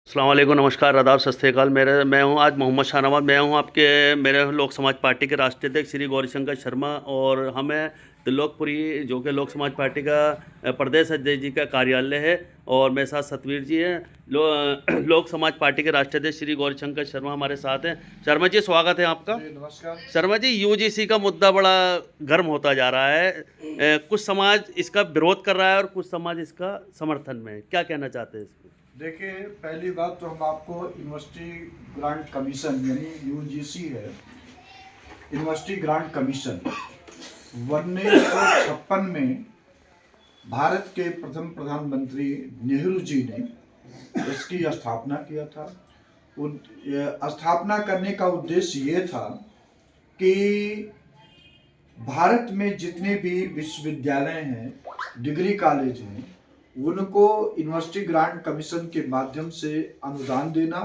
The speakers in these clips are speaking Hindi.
अस्सलाम वालेकुम, नमस्कार, आदाब, सत श्री अकाल। मैं हूं आज मोहम्मद शाहनवाज। मैं हूं आपके मेरे लोक समाज पार्टी के राष्ट्रीय अध्यक्ष श्री गौरीशंकर शर्मा, और हमें त्रिलोकपुरी जो कि लोक समाज पार्टी का प्रदेश अध्यक्ष जी का कार्यालय है, और मेरे साथ सतवीर जी हैं। लोक समाज पार्टी के राष्ट्रीय अध्यक्ष श्री गौरीशंकर शर्मा हमारे साथ हैं। शर्मा जी, स्वागत है आपका। नमस्कार। शर्मा जी, यूजीसी का मुद्दा बड़ा गर्म होता जा रहा है। कुछ समाज इसका विरोध कर रहा है और कुछ समाज इसका समर्थन में है। क्या कहना चाहते हैं इस पर? देखिए, पहली बात तो हम आपको यूनिवर्सिटी ग्रांट कमीशन यानी यूजीसी है, यूनिवर्सिटी ग्रांट कमीशन 1956 में भारत के प्रथम प्रधानमंत्री नेहरू जी ने इसकी स्थापना किया था। स्थापना करने का उद्देश्य ये था कि भारत में जितने भी विश्वविद्यालय हैं, डिग्री कॉलेज हैं, उनको यूनिवर्सिटी ग्रांट कमीशन के माध्यम से अनुदान देना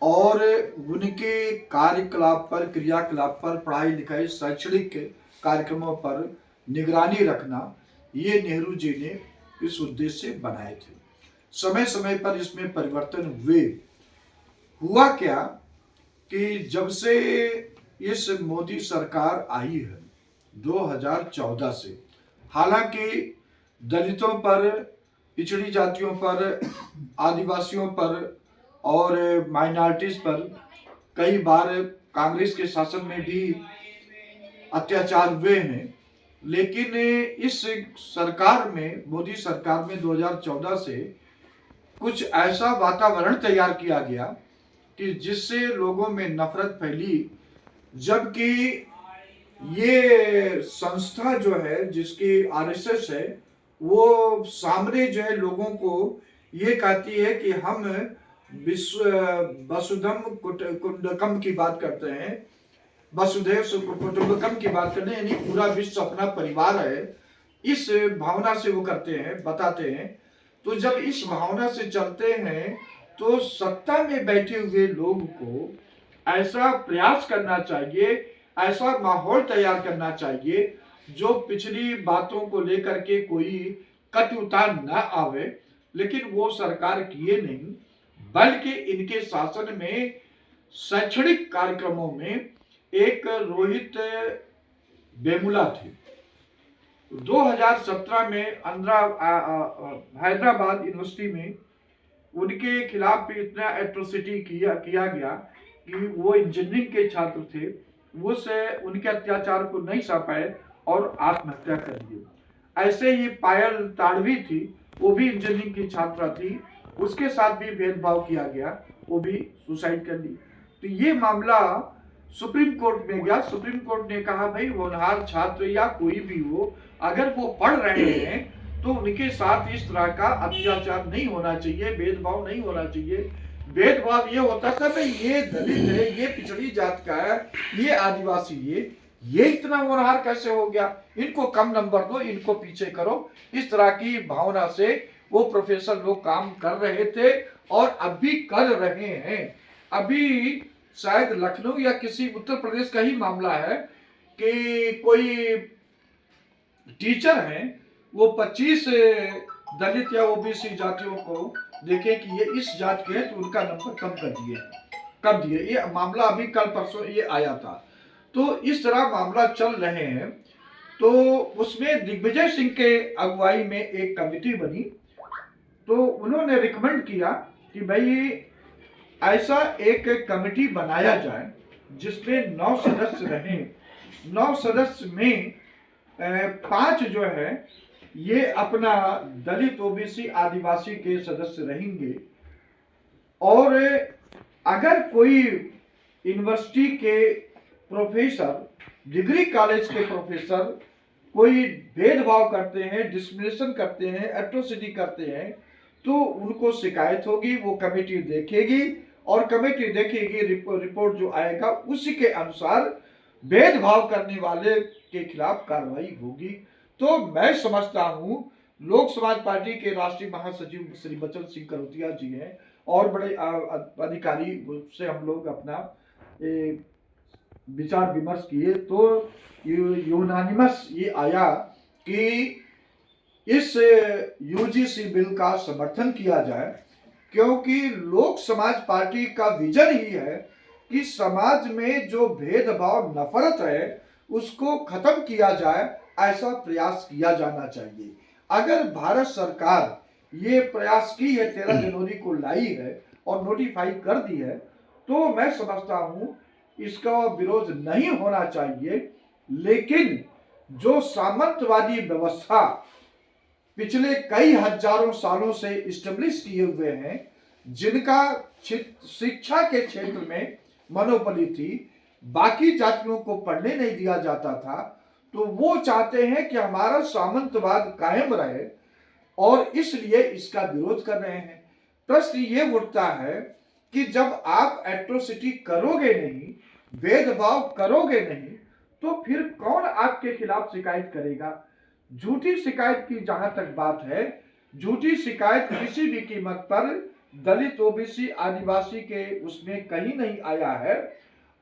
और उनके कार्यकलाप पर, क्रियाकलाप पर, पढ़ाई लिखाई, शैक्षणिक कार्यक्रमों पर निगरानी रखना, ये नेहरू जी ने इस उद्देश्य से बनाए थे। समय समय पर इसमें परिवर्तन हुआ क्या कि जब से इस मोदी सरकार आई है 2014 से, हालांकि दलितों पर, पिछड़ी जातियों पर, आदिवासियों पर और माइनॉरिटीज पर कई बार कांग्रेस के शासन में भी अत्याचार हुए हैं, लेकिन इस सरकार में, मोदी सरकार में 2014 से कुछ ऐसा वातावरण तैयार किया गया कि जिससे लोगों में नफरत फैली। जबकि ये संस्था जो है, जिसकी आरएसएस है, वो सामने जो है लोगों को ये कहती है कि हम विश्व वसुधम कुटुंबकम की बात करते हैं, वसुधैव कुटुंबकम की बात करते हैं, यानी पूरा विश्व अपना परिवार है। इस भावना से वो करते हैं, बताते हैं। तो जब इस भावना से चलते हैं तो सत्ता में बैठे हुए लोग को ऐसा प्रयास करना चाहिए, ऐसा माहौल तैयार करना चाहिए जो पिछली बातों को लेकर के कोई कटुता न आवे। लेकिन वो सरकार किए नहीं, बल्कि इनके शासन में शैक्षणिक कार्यक्रमों में एक रोहित वेमुला थे। 2017 में हैदराबाद यूनिवर्सिटी में उनके खिलाफ भी इतना एट्रोसिटी किया गया कि वो इंजीनियरिंग के छात्र थे, उनके अत्याचार को नहीं सह पाए और आत्महत्या कर ली। ऐसे ही पायल ताड़वी थी, वो भी इंजीनियरिंग की छात्रा थी, उसके साथ भी भेदभाव किया गया, वो भी सुसाइड कर ली। तो ये मामला सुप्रीम कोर्ट में गया। सुप्रीम कोर्ट ने कहा, भाई होनहार छात्र या कोई भी हो, अगर वो पढ़ रहे हैं तो उनके साथ इस तरह का अत्याचार नहीं होना चाहिए, भेदभाव नहीं होना चाहिए। भेदभाव ये होता था, भाई ये दलित है, ये पिछड़ी जात का है, ये आदिवासी, ये इतना होनहार कैसे हो गया, इनको कम नंबर दो, इनको पीछे करो। इस तरह की भावना से वो प्रोफेसर लोग काम कर रहे थे और अब भी कर रहे हैं। अभी शायद लखनऊ या किसी उत्तर प्रदेश का ही मामला है कि कोई टीचर हैं, वो 25 दलित या ओबीसी जातियों को देखे कि ये इस जात के हैं तो उनका नंबर कम दिए। ये मामला अभी कल परसों ये आया था। तो इस तरह मामला चल रहे हैं। तो उसमें दिग्विजय सिंह के अगुवाई में एक कमेटी बनी, तो उन्होंने रिकमेंड किया कि भाई ऐसा एक कमेटी बनाया जाए जिसमें 9 सदस्य रहें। 9 सदस्य में 5 जो है ये अपना दलित, ओबीसी, आदिवासी के सदस्य रहेंगे। और अगर कोई यूनिवर्सिटी के प्रोफेसर, डिग्री कॉलेज के प्रोफेसर कोई भेदभाव करते हैं, डिस्क्रिमिनेशन करते हैं, एट्रोसिटी करते हैं, तो उनको शिकायत होगी, वो कमेटी देखेगी और कमेटी देखेगी, रिपोर्ट जो आएगा उसी के अनुसार भेदभाव करने वाले के खिलाफ कार्रवाई होगी। तो मैं समझता हूं लोक समाज पार्टी के राष्ट्रीय महासचिव श्री बचन सिंह करोतिया जी हैं और बड़े अधिकारी से हम लोग अपना विचार विमर्श किए, तो यूनानिमस ये आया कि इस यूजीसी बिल का समर्थन किया जाए क्योंकि लोक समाज पार्टी का विजन ही है कि समाज में जो भेदभाव नफरत है उसको खत्म किया जाए, ऐसा प्रयास किया जाना चाहिए। अगर भारत सरकार ये प्रयास की है, 13 जनवरी को लाई है और नोटिफाई कर दी है, तो मैं समझता हूं इसका विरोध नहीं होना चाहिए। लेकिन जो सामंतवादी व्यवस्था पिछले कई हजारों सालों से इस्टेब्लिश किए हुए हैं, जिनका शिक्षा के क्षेत्र में मोनोपोली थी, बाकी जातियों को पढ़ने नहीं दिया जाता था, तो वो चाहते हैं कि हमारा सामंतवाद कायम रहे और इसलिए इसका विरोध कर रहे हैं। प्रश्न ये उठता है कि जब आप एट्रोसिटी करोगे नहीं, भेदभाव करोगे नहीं, तो फिर कौन आपके खिलाफ शिकायत करेगा? झूठी शिकायत की जहां तक बात है, झूठी शिकायत किसी भी कीमत पर दलित, ओबीसी, आदिवासी के उसमें कहीं नहीं आया है।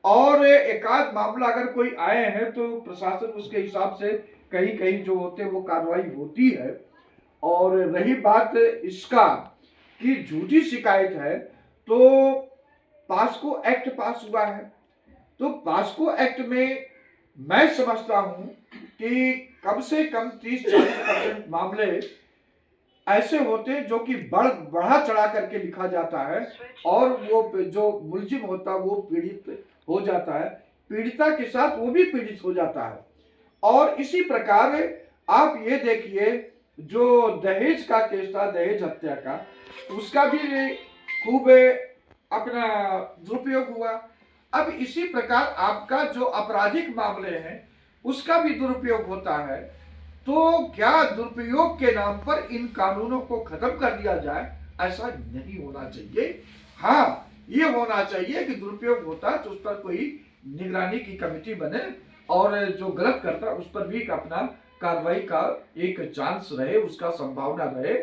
और एकाध मामला अगर कोई आए हैं तो प्रशासन उसके हिसाब से कहीं कहीं जो होते वो कार्रवाई होती है। और रही बात इसका कि झूठी शिकायत है, तो पास्को एक्ट पास हुआ है, तो पास्को एक्ट में मैं समझता हूं कि कम से कम 30-40% मामले ऐसे होते हैं जो कि बढ़ा चढ़ा करके लिखा जाता है और वो जो मुलजिम होता है वो पीड़ित हो जाता है, पीड़िता के साथ वो भी पीड़ित हो जाता है। और इसी प्रकार आप ये देखिए, जो दहेज का केस था, दहेज हत्या का, उसका भी खूब अपना दुरुपयोग हुआ। अब इसी प्रकार आपका जो आपराधिक मामले हैं उसका भी दुरुपयोग होता है। तो क्या दुरुपयोग के नाम पर इन कानूनों को खत्म कर दिया जाए? ऐसा नहीं होना चाहिए। हाँ, ये होना चाहिए कि दुरुपयोग होता है तो उस पर कोई निगरानी की कमेटी बने और जो गलत करता है उस पर भी अपना कार्रवाई का एक चांस रहे, उसका संभावना रहे।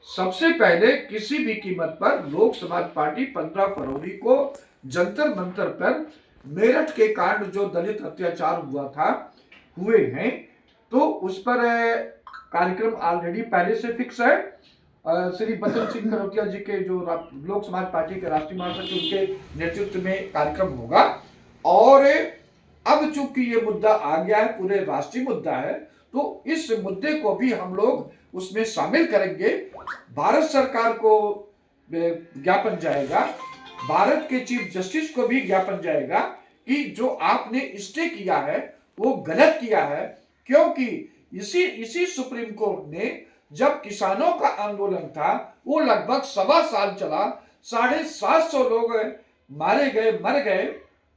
सबसे पहले किसी भी कीमत पर लोक समाज पार्टी 15 फरवरी को जंतर मंतर पर मेरठ के कांड जो दलित अत्याचार हुआ था, हुए हैं, तो उस पर कार्यक्रम ऑलरेडी पहले से फिक्स है। श्री बचन सिंह करोतिया जी के जो लोक समाज पार्टी के राष्ट्रीय महासचिव, उनके नेतृत्व में कार्यक्रम होगा। और अब चूंकि ये मुद्दा आ गया है, पूरे राष्ट्रीय मुद्दा है, तो इस मुद्दे को भी हम लोग उसमें शामिल करेंगे। भारत सरकार को ज्ञापन जाएगा, भारत के चीफ जस्टिस को भी ज्ञापन जाएगा कि जो आपने स्टे किया है वो गलत किया है। क्योंकि इसी सुप्रीम कोर्ट ने जब किसानों का आंदोलन था, वो लगभग 1.25 साल चला, 750 लोग मारे गए, मर गए,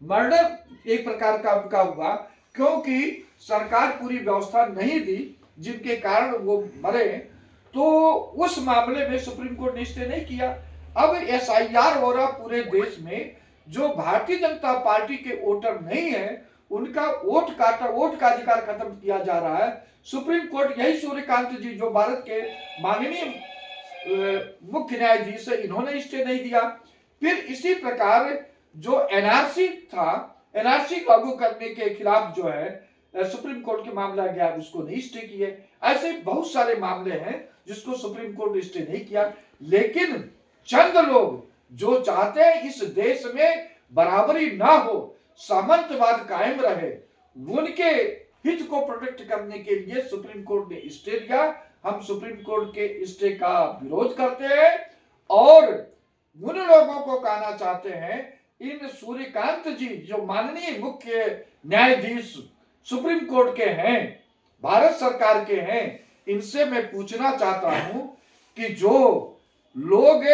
मर्डर एक प्रकार का उनका हुआ, क्योंकि सरकार पूरी व्यवस्था नहीं दी जिनके कारण वो मरे। तो उस मामले में सुप्रीम कोर्ट ने स्टे नहीं किया। अब एसआईआर हो रहा पूरे देश में, जो भारतीय जनता पार्टी के वोटर नहीं है उनका वोट का अधिकार खत्म किया जा रहा है। सुप्रीम कोर्ट, यही सूर्यकांत जी जो भारत के माननीय मुख्य न्यायाधीश है, इन्होंने स्टे नहीं दिया। फिर इसी प्रकार जो एनआरसी था, एनआरसी लागू करने के खिलाफ जो है सुप्रीम कोर्ट के मामला गया, उसको नहीं स्टे किए। ऐसे बहुत सारे मामले हैं जिसको सुप्रीम कोर्ट ने स्टे नहीं किया। लेकिन चंद लोग जो चाहते हैं इस देश में बराबरी ना हो, सामंतवाद कायम रहे, उनके हित को प्रोटेक्ट करने के लिए सुप्रीम कोर्ट ने स्टे दिया। हम सुप्रीम कोर्ट के स्टे का विरोध करते हैं और उन लोगों को कहना चाहते हैं, इन सूर्यकांत जी जो माननीय मुख्य न्यायाधीश सुप्रीम कोर्ट के हैं, भारत सरकार के हैं, इनसे मैं पूछना चाहता हूं कि जो लोग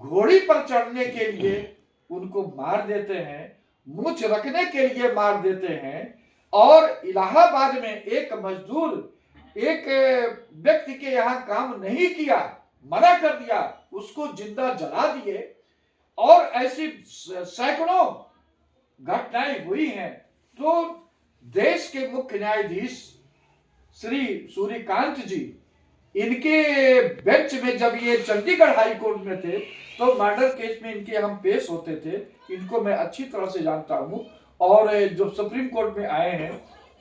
घोड़ी पर चढ़ने के लिए उनको मार देते हैं, मूछ रखने के लिए मार देते हैं, और इलाहाबाद में एक मजदूर एक व्यक्ति के यहां काम नहीं किया, मना कर दिया, उसको जिंदा जला दिए, और ऐसी सैकड़ों घटनाएं हुई हैं। तो देश के मुख्य न्यायाधीश श्री सूर्यकांत जी, इनके बेंच में जब ये चंडीगढ़ हाई कोर्ट में थे तो मर्डर केस में इनके हम पेश होते थे, इनको मैं अच्छी तरह से जानता हूं। और जो सुप्रीम कोर्ट में आए हैं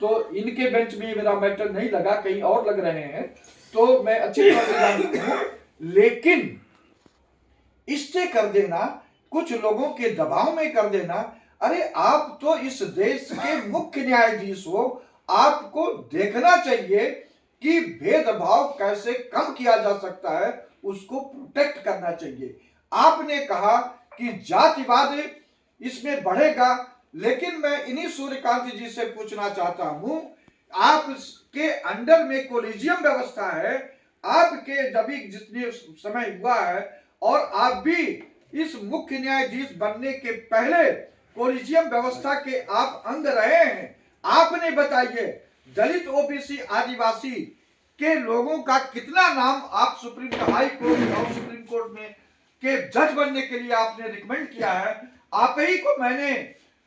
तो इनके बेंच में मेरा मैटर नहीं लगा, कहीं और लग रहे हैं, तो मैं अच्छी तरह से जानता हूं। लेकिन स्टे कर देना, कुछ लोगों के दबाव में कर देना। अरे आप तो इस देश के मुख्य न्यायाधीश हो, आपको देखना चाहिए कि भेदभाव कैसे कम किया जा सकता है, उसको प्रोटेक्ट करना चाहिए। आपने कहा कि जातिवाद इसमें बढ़ेगा, लेकिन मैं इन्हीं सूर्यकांत जी से पूछना चाहता हूं, आपके अंडर में कोलिजियम व्यवस्था है, आपके जब भी जितने समय हुआ है, और आप भी इस मुख्य न्यायाधीश बनने के पहले कोलिजियम व्यवस्था के आप अंग रहे हैं। आपने बताइए, दलित, ओबीसी, आदिवासी के लोगों का कितना नाम आप सुप्रीम हाई कोर्ट और सुप्रीम कोर्ट में के जज बनने के लिए आपने रिकमेंड किया है। आप ही को मैंने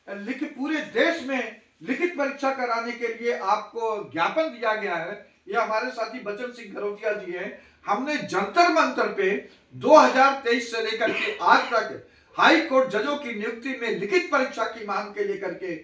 पूरे देश में लिखित परीक्षा कराने के लिए आपको ज्ञापन दिया गया है। ये हमारे साथी बचन सिंह घरोटिया जी हैं। हमने जंतर मंतर पे 2023 से लेकर के आज तक हाई कोर्ट जजों की नियुक्ति में लिखित परीक्षा की मांग के लेकर के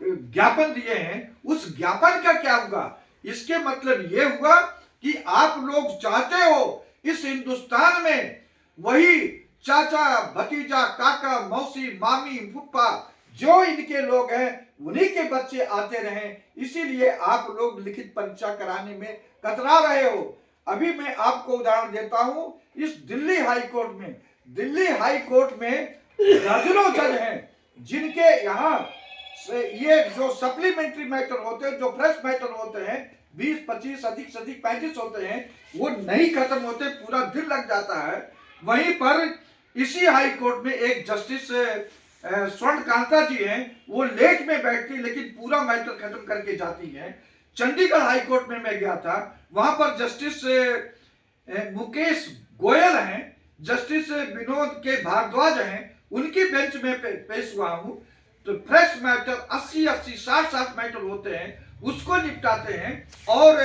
ज्ञापन दिए हैं। उस ज्ञापन का क्या हुआ? इसके मतलब ये हुआ कि आप लोग चाहते हो इस हिंदुस्तान में वही चाचा, भतीजा, काका, मौसी, मामी, फुप्पा जो इनके लोग हैं उन्हीं के बच्चे आते रहें, इसीलिए आप लोग लिखित परीक्षा कराने में कतरा रहे हो। अभी मैं आपको उदाहरण देता हूं, इस दिल्ली हाई कोर्ट में दर्जनों जज हैं जिनके यहाँ से ये जो सप्लीमेंट्री मैटर होते हैं, जो फ्रेश मैटर होते हैं, 20, 25, अधिक से अधिक 35 होते हैं, वो नहीं खत्म होते, पूरा दिन लग जाता है। वहीं पर इसी हाई कोर्ट में एक जस्टिस स्वर्ण कांता जी हैं, वो लेट में बैठती लेकिन पूरा मैटर खत्म करके जाती हैं। चंडीगढ़ हाई कोर्ट में मैं गया था, वहां पर जस्टिस मुकेश गोयल हैं, जस्टिस विनोद के भारद्वाज हैं, उनकी बेंच में पेश हुआ हूं। तो फ्रेश मैटर 80-80, 60-60 मैटर होते हैं, उसको निपटाते हैं, और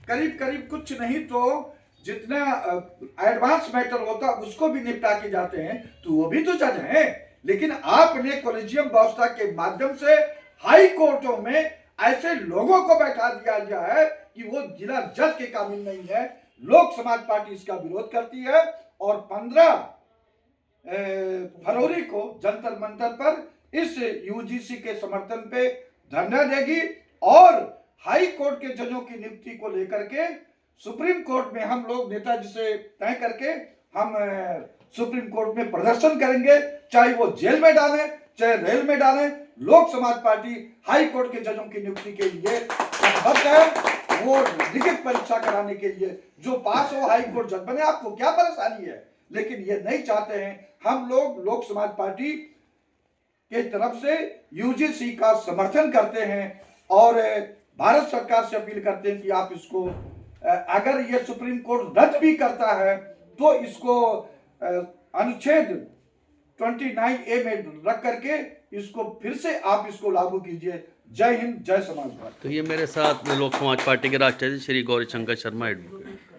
करीब करीब कुछ नहीं तो जितना एडवांस मैटर होता उसको भी निपटा के जाते हैं। तो वो भी तो जज हैं। लेकिन आपने कॉलेजियम व्यवस्था के माध्यम से हाई कोर्टों में ऐसे लोगों को बैठा दिया गया है कि वो जिला जज के काबिल नहीं है। लोक समाज पार्टी इसका विरोध करती है और 15 फरवरी को जंतर मंतर पर इस यूजीसी के समर्थन पे धरना देगी, और हाई कोर्ट के जजों की नियुक्ति को लेकर के सुप्रीम कोर्ट में हम लोग नेताजी से तय करके हम सुप्रीम कोर्ट में प्रदर्शन करेंगे, चाहे वो जेल में डालें, चाहे रेल में डालें। लोक समाज पार्टी हाई कोर्ट के जजों की नियुक्ति के लिए प्रतिबद्ध है, वो लिखित परीक्षा कराने के लिए जो पास हो हाई कोर्ट जज बने। आपको क्या परेशानी है? लेकिन ये नहीं चाहते हैं। हम लोग लोक समाज पार्टी के तरफ से यूजीसी का समर्थन करते हैं और भारत सरकार से अपील करते हैं कि आप इसको, अगर ये सुप्रीम कोर्ट रद्द भी करता है तो इसको अनुच्छेद 29A में रख करके इसको फिर से आप इसको लागू कीजिए। जय हिंद, जय समाजवाद। तो ये मेरे साथ लोक समाज पार्टी के राष्ट्रीय अध्यक्ष श्री गौरीशंकर शर्मा एडवोकेट।